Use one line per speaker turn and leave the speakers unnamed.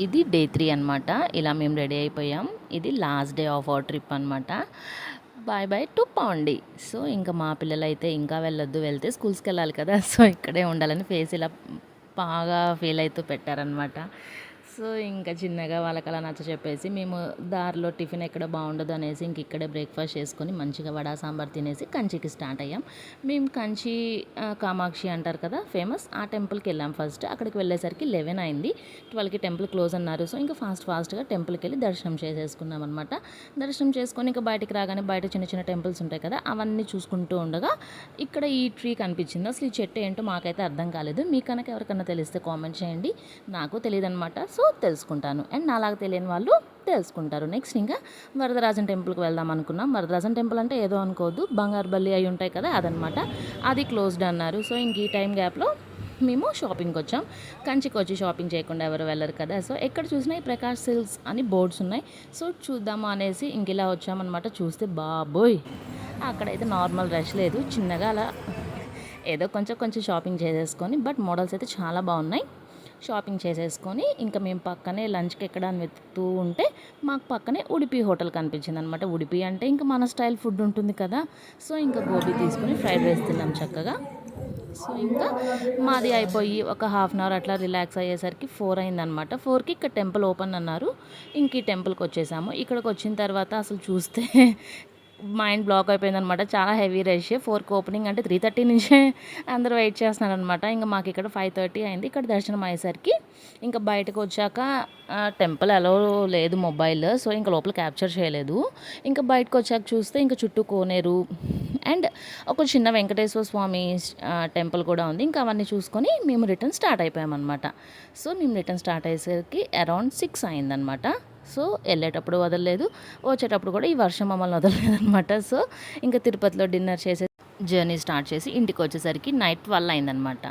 ఇది డే 3 అనమాట. ఇలా మేము రెడీ అయిపోయాం. ఇది last day of our trip అనమాట. Bye bye to Pondy. So ఇంకా మా పిల్లలైతే ఇంకా వెళ్ళొద్దు, వెళ్తే స్కూల్స్కి వెళ్ళాలి కదా, సో ఇక్కడే ఉండాలని ఫేస్ ఇలా బాగా ఫీల్ అవుతూ పెట్టారనమాట. సో ఇంకా చిన్నగా వాళ్ళకి అలా నచ్చ చెప్పేసి మేము దారిలో టిఫిన్ ఎక్కడ బాగుండదు అనేసి ఇంక ఇక్కడే బ్రేక్ఫాస్ట్ చేసుకొని మంచిగా వడా సాంబార్ తినేసి కంచికి స్టార్ట్ అయ్యాం. మేము కంచి కామాక్షి అంటారు కదా ఫేమస్, ఆ టెంపుల్కి వెళ్ళాం ఫస్ట్. అక్కడికి వెళ్ళేసరికి 11 అయింది. 12కి టెంపుల్ క్లోజ్ అన్నారు. సో ఇంకా ఫాస్ట్గా టెంపుల్కి వెళ్ళి దర్శనం చేసేసుకున్నాం అనమాట. దర్శనం చేసుకొని ఇంకా బయటికి రాగానే బయట చిన్న చిన్న టెంపుల్స్ ఉంటాయి కదా, అవన్నీ చూసుకుంటూ ఉండగా ఇక్కడ ఈ ట్రీ కనిపించింది. అసలు ఈ చెట్టు ఏంటో మాకైతే అర్థం కాలేదు. మీకు కనుక ఎవరికన్నా తెలిస్తే కామెంట్ చేయండి. నాకు తెలియదు అనమాట. సో తెలుసుకుంటాను, అండ్ నాలాగా తెలియని వాళ్ళు తెలుసుకుంటారు. నెక్స్ట్ ఇంకా వరదరాజన్ టెంపుల్కి వెళ్దాం అనుకున్నాం. వరదరాజన్ టెంపుల్ అంటే ఏదో అనుకోవద్దు, బంగారు బల్లి అయి ఉంటాయి కదా, అదనమాట. అది క్లోజ్డ్ అన్నారు. సో ఇంక ఈ టైం గ్యాప్లో మేము షాపింగ్కి వచ్చాం. కంచికి వచ్చి షాపింగ్ చేయకుండా ఎవరు వెళ్ళరు కదా. సో ఎక్కడ చూసినా ఈ ప్రకాష్ సిల్క్స్ అని బోర్డ్స్ ఉన్నాయి. సో చూద్దాము అనేసి ఇంక ఇలా వచ్చామన్నమాట. చూస్తే బాబోయ్, అక్కడైతే నార్మల్ రష్ లేదు. చిన్నగా అలా ఏదో కొంచెం షాపింగ్ చేసేసుకొని, బట్ మోడల్స్ అయితే చాలా బాగున్నాయి. షాపింగ్ చేసేసుకొని ఇంకా మేము పక్కనే లంచ్కి ఎక్కడ అని వెతుకుతూ ఉంటే మాకు పక్కనే ఉడిపి హోటల్ కనిపించింది అనమాట. ఉడిపి అంటే ఇంకా మన స్టైల్ ఫుడ్ ఉంటుంది కదా. సో ఇంకా గోబీ తీసుకొని ఫ్రైడ్ రైస్ తిన్నాం చక్కగా. సో ఇంకా మాది అయిపోయి ఒక హాఫ్ అన్ అవర్ అట్లా రిలాక్స్ అయ్యేసరికి 4 అయిందనమాట. 4కి ఇక్కడ టెంపుల్ ఓపెన్ అన్నారు. ఇంక ఈ టెంపుల్కి వచ్చేసాము. ఇక్కడికి వచ్చిన తర్వాత అసలు చూస్తే మైండ్ బ్లాక్ అయిపోయిందనమాట. చాలా హెవీ రష్. 4కి ఓపెనింగ్ అంటే 3:30 నుంచే అందరూ వెయిట్ చేస్తున్నారనమాట. ఇంకా మాకు ఇక్కడ 5:30 అయింది. ఇక్కడ దర్శనం అయ్యేసరికి ఇంకా బయటకు వచ్చాక టెంపుల్ అలో లేదు మొబైల్, సో ఇంకా లోపల క్యాప్చర్ చేయలేదు. ఇంకా బయటకు వచ్చాక చూస్తే ఇంకా చుట్టూ కోనేరు అండ్ ఒక చిన్న వెంకటేశ్వర స్వామి టెంపుల్ కూడా ఉంది. ఇంకా అవన్నీ చూసుకొని మేము రిటర్న్ స్టార్ట్ అయిపోయామన్నమాట. సో మేము రిటర్న్ స్టార్ట్ అయ్యేసరికి అరౌండ్ 6 అయిందనమాట. సో వెళ్ళేటప్పుడు వదలలేదు, వచ్చేటప్పుడు కూడా ఈ వర్షం మమ్మల్ని వదలలేదనమాట. సో ఇంకా తిరుపతిలో డిన్నర్ చేసే జర్నీ స్టార్ట్ చేసి ఇంటికి వచ్చేసరికి నైట్ 12 అయిందనమాట.